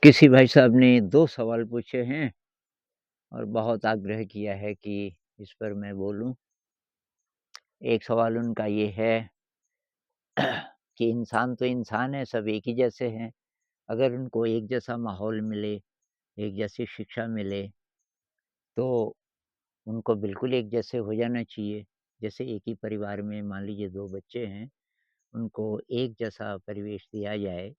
किसी भाई साहब ने 2 सवाल पूछे हैं और बहुत आग्रह किया है कि इस पर मैं बोलूँ। एक सवाल उनका ये है कि इंसान तो इंसान है, सब एक ही जैसे हैं। अगर उनको एक जैसा माहौल मिले, एक जैसी शिक्षा मिले, तो उनको बिल्कुल एक जैसे हो जाना चाहिए। जैसे एक ही परिवार में मान लीजिए 2 बच्चे हैं, उनको एक जैसा परिवेश दिया जाए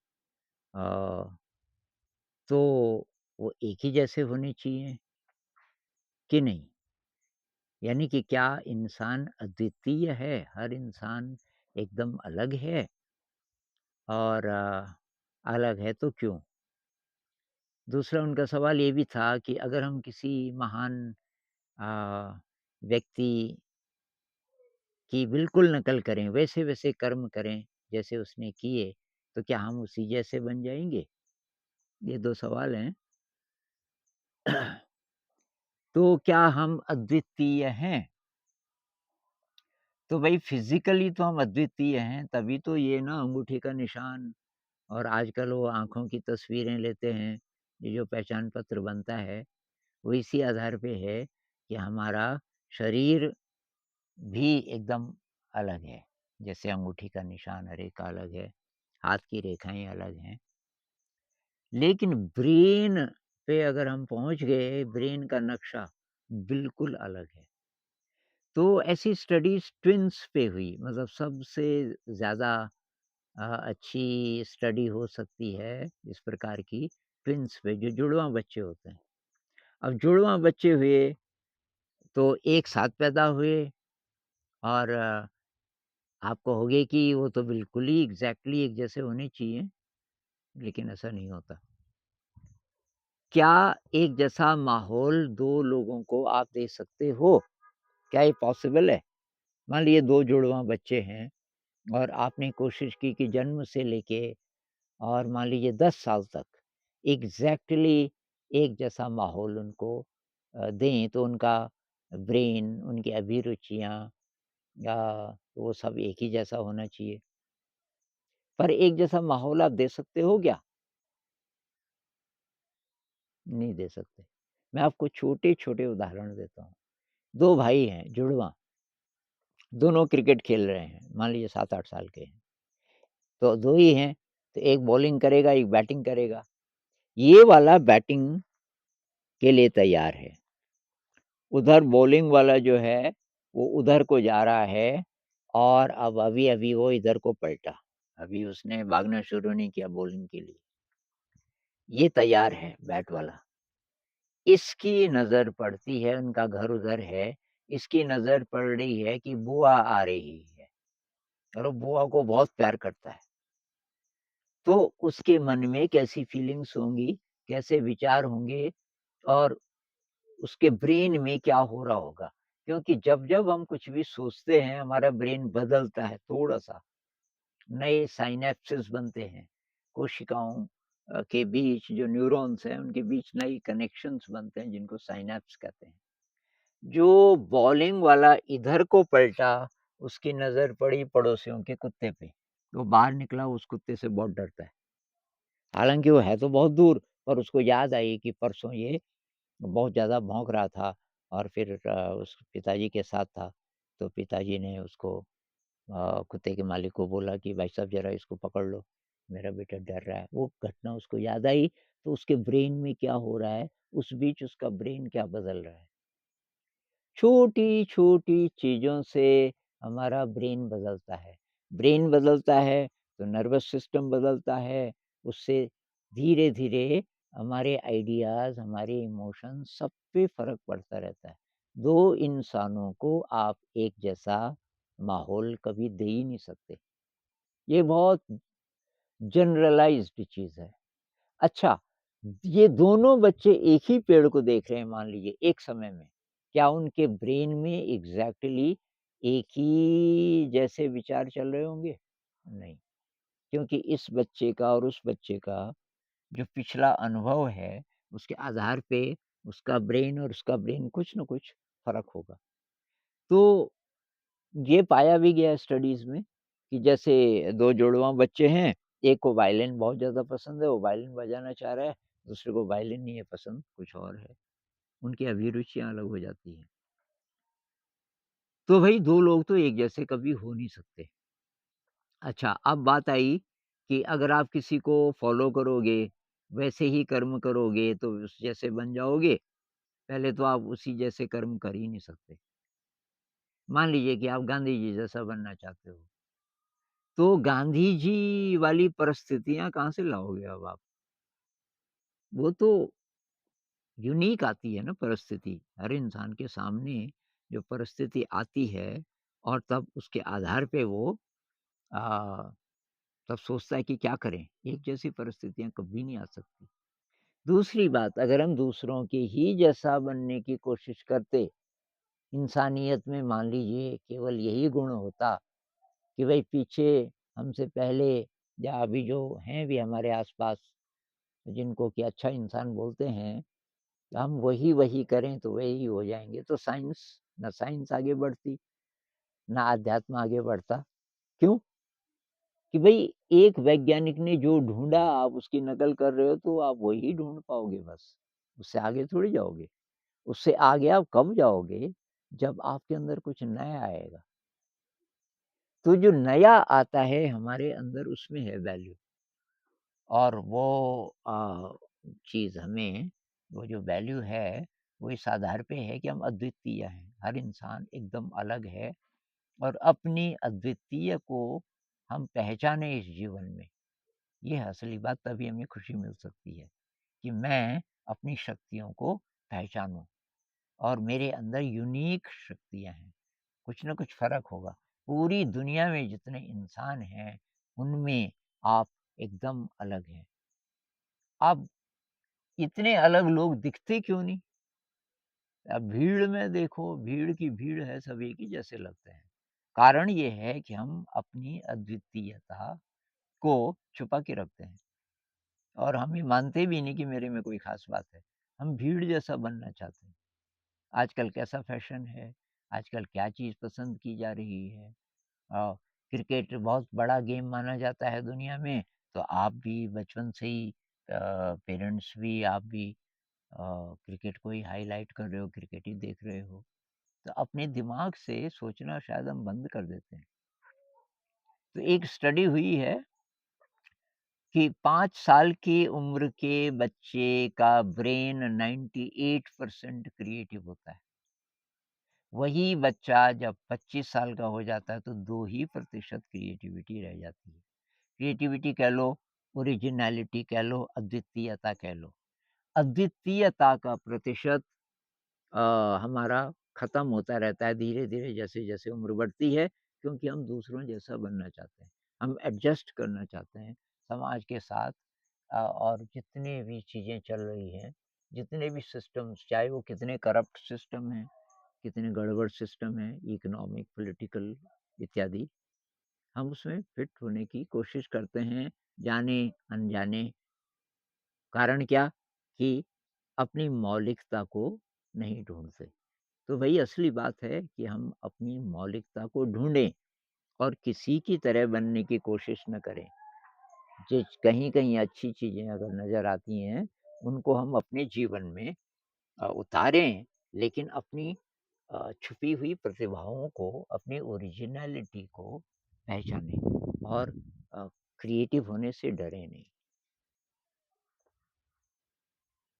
तो वो एक ही जैसे होने चाहिए कि नहीं? यानी कि क्या इंसान अद्वितीय है? हर इंसान एकदम अलग है और अलग है तो क्यों? दूसरा उनका सवाल ये भी था कि अगर हम किसी महान अ, व्यक्ति की बिल्कुल नकल करें, वैसे-वैसे कर्म करें जैसे उसने किए, तो क्या हम उसी जैसे बन जाएँगे? ये 2 सवाल हैं। तो क्या हम अद्वितीय हैं? तो भई फ़िज़िकली तो हम अद्वितीय हैं, तभी तो ये ना अंगूठी का निशान और आजकल वो आँखों की तस्वीरें लेते हैं, ये जो पहचान पत्र बनता है, वो इसी आधार पे है कि हमारा शरीर भी एकदम अलग है। जैसे अंगूठी का निशान हर एक का अलग है, हाथ की रेखाएँ अलग हैं। लेकिन ब्रेन पे अगर हम पहुँच गए, ब्रेन का नक्शा बिल्कुल अलग है। तो ऐसी स्टडीज़ ट्विन्स पे हुई, मतलब सबसे ज़्यादा अच्छी स्टडी हो सकती है इस प्रकार की ट्विन्स पे, जो जुड़वाँ बच्चे होते हैं। अब जुड़वाँ बच्चे हुए तो एक साथ पैदा हुए और आप कहोगे कि वो तो बिल्कुल ही एग्ज़ैक्टली एक जैसे होने चाहिए, लेकिन ऐसा नहीं होता। क्या एक जैसा माहौल 2 लोगों को आप दे सकते हो? क्या ये पॉसिबल है? मान लीजिए 2 जुड़वाँ बच्चे हैं और आपने कोशिश की कि जन्म से लेके और मान लीजिए 10 साल तक एग्ज़ैक्टली एक जैसा माहौल उनको दें, तो उनका ब्रेन, उनकी अभिरुचियाँ या वो सब एक ही जैसा होना चाहिए। पर एक जैसा माहौल आप दे सकते हो क्या? नहीं दे सकते। मैं आपको छोटे-छोटे उदाहरण देता हूँ। 2 भाई हैं जुड़वाँ, दोनों क्रिकेट खेल रहे हैं, मान लीजिए 7-8 साल के हैं। तो 2 ही हैं, तो एक बॉलिंग करेगा, एक बैटिंग करेगा। ये वाला बैटिंग के लिए तैयार है। उधर बॉलिंग वाला जो है, वो उधर को जा रहा है और अब अभी-अभी वो इधर को पलटा। अभी उसने भागना शुरू नहीं किया बॉलिंग के लिए। ये तैयार है बैट वाला। इसकी नज़र पड़ती है, उनका घर उधर है, इसकी नज़र पड़ रही है कि बुआ आ रही है और वो बुआ को बहुत प्यार करता है। तो उसके मन में कैसी फीलिंग्स होंगी, कैसे विचार होंगे और उसके ब्रेन में क्या हो रहा होगा? क्योंकि जब-जब हम कुछ भी सोचते हैं, हमारा ब्रेन बदलता है थोड़ा-सा, नए साइनेप्सेस बनते हैं। कोशिकाओं के बीच जो न्यूरॉन्स हैं, उनके बीच नई कनेक्शंस बनते हैं, जिनको साइनेप्स कहते हैं। जो बॉलिंग वाला इधर को पलटा, उसकी नज़र पड़ी पड़ोसियों के कुत्ते पे। वो बाहर निकला, उस कुत्ते से बहुत डरता है। हालाँकि वो है तो बहुत दूर, पर उसको याद आई कि परसों ये बहुत ज़्यादा भौंक रहा था और फिर उस पिताजी के साथ था, तो पिताजी ने उसको कुत्ते के मालिक को बोला कि भाई साहब ज़रा इसको पकड़ लो, मेरा बेटा डर रहा है। वो घटना उसको याद आई, तो उसके ब्रेन में क्या हो रहा है, उस बीच उसका ब्रेन क्या बदल रहा है। छोटी-छोटी चीज़ों से हमारा ब्रेन बदलता है। ब्रेन बदलता है, तो नर्वस सिस्टम बदलता है, उससे धीरे-धीरे हमारे आइडियाज़, हमारे इमोशंस सब पे फ़र्क पड़ता रहता है। 2 इंसानों को आप एक जैसा माहौल कभी दे ही नहीं सकते। ये बहुत जनरलाइज़्ड चीज़ है। अच्छा, ये दोनों बच्चे एक ही पेड़ को देख रहे हैं मान लीजिए एक समय में, क्या उनके ब्रेन में एग्ज़ैक्टली एक ही जैसे विचार चल रहे होंगे? नहीं, क्योंकि इस बच्चे का और उस बच्चे का जो पिछला अनुभव है, उसके आधार पे उसका ब्रेन और उसका ब्रेन कुछ न कुछ फ़र्क होगा। तो ये पाया भी गया है स्टडीज़ में कि जैसे 2 जुड़वाँ बच्चे हैं, एक को वायलिन बहुत ज़्यादा पसंद है, वो वायलिन बजाना चाह रहा है, दूसरे को वायलिन नहीं है पसंद, कुछ और है, उनकी अभिरुचियाँ अलग हो जाती हैं। तो भई 2 लोग तो एक जैसे कभी हो नहीं सकते। अच्छा, अब बात आई कि अगर आप किसी को फ़ॉलो करोगे, वैसे ही कर्म करोगे तो उस जैसे बन जाओगे, पहले तो आप उसी जैसे कर्म कर ही नहीं सकते। मान लीजिए कि आप गांधी जी जैसा बनना चाहते हो, तो गांधी जी वाली परिस्थितियाँ कहाँ से लाओगे अब आप? वो तो यूनिक आती है ना परिस्थिति, हर इंसान के सामने जो परिस्थिति आती है और तब उसके आधार पे वो अ, तब सोचता है कि क्या करें? एक जैसी परिस्थितियाँ कभी नहीं आ सकती। दूसरी बात, अगर हम दूसरों के ही जैसा बनने की कोशिश करते, इंसानियत में मान लीजिए केवल यही गुण होता कि भई पीछे हमसे पहले या अभी जो हैं भी हमारे आस-पास, जिनको कि अच्छा इंसान बोलते हैं, हम वही-वही करें तो वही हो जाएँगे, तो साइंस आगे बढ़ती, ना अध्यात्म आगे बढ़ता। क्यों? कि भई एक वैज्ञानिक ने जो ढूँढा आप उसकी नकल कर रहे हो तो आप वही ढूँढ पाओगे बस, उससे आगे थोड़ी जाओगे। उससे आगे आप कब जाओगे? जब आपके अंदर कुछ नया आएगा। तो जो नया आता है हमारे अंदर उसमें है वैल्यू, और वो चीज़ हमें, वो जो वैल्यू है, वो इस आधार पे है कि हम अद्वितीय हैं। हर इंसान एकदम अलग है और अपनी अद्वितीय को हम पहचाने इस जीवन में, ये है असली बात, तभी हमें खुशी मिल सकती है कि मैं अपनी शक्तियों को पहचानूँ और मेरे अंदर यूनिक शक्तियाँ हैं। कुछ न कुछ फ़र्क होगा। पूरी दुनिया में जितने इंसान हैं, उनमें आप एकदम अलग हैं। आप इतने अलग लोग दिखते क्यों नहीं? अब भीड़ में देखो, भीड़ की भीड़ है, सब एक ही जैसे लगते हैं। कारण ये है कि हम अपनी अद्वितीयता को छुपा के रखते हैं और हम ये मानते भी नहीं कि मेरे में कोई ख़ास बात है। हम भीड़ जैसा बनना चाहते हैं। आजकल कैसा फ़ैशन है, आजकल क्या चीज़ पसंद की जा रही है। क्रिकेट बहुत बड़ा गेम माना जाता है दुनिया में, तो आप भी बचपन से ही पेरेंट्स भी, आप भी क्रिकेट को ही हाइलाइट कर रहे हो, क्रिकेट ही देख रहे हो। तो अपने दिमाग से सोचना शायद हम बंद कर देते हैं। तो एक स्टडी हुई है कि 5 साल की उम्र के बच्चे का ब्रेन 98% क्रिएटिव होता है। वही बच्चा जब 25 साल का हो जाता है तो 2 ही प्रतिशत क्रिएटिविटी रह जाती है। क्रिएटिविटी कह लो, ओरिजिनैलिटी कह लो, अद्वितीयता कह लो। अद्वितीयता का प्रतिशत अ, हमारा ख़त्म होता रहता है धीरे-धीरे जैसे-जैसे उम्र बढ़ती है, क्योंकि हम दूसरों जैसा बनना चाहते हैं। हम एडजस्ट करना चाहते हैं समाज के साथ, और जितनी भी चीज़ें चल रही हैं, जितने भी सिस्टम्स, चाहे वो कितने करप्ट सिस्टम हैं, कितने गड़बड़ सिस्टम हैं, इकोनॉमिक, पॉलिटिकल इत्यादि, हम उसमें फिट होने की कोशिश करते हैं, जाने-अनजाने। कारण क्या? कि अपनी मौलिकता को नहीं ढूँढते। तो वही असली बात है कि हम अपनी मौलिकता को ढूँढें और किसी की तरह बनने की कोशिश न करें। जिस कहीं-कहीं अच्छी चीज़ें अगर नज़र आती हैं, उनको हम अपने जीवन में उतारें, लेकिन अपनी छुपी हुई प्रतिभाओं को, अपनी ओरिजिनैलिटी को पहचानें और क्रिएटिव होने से डरें नहीं।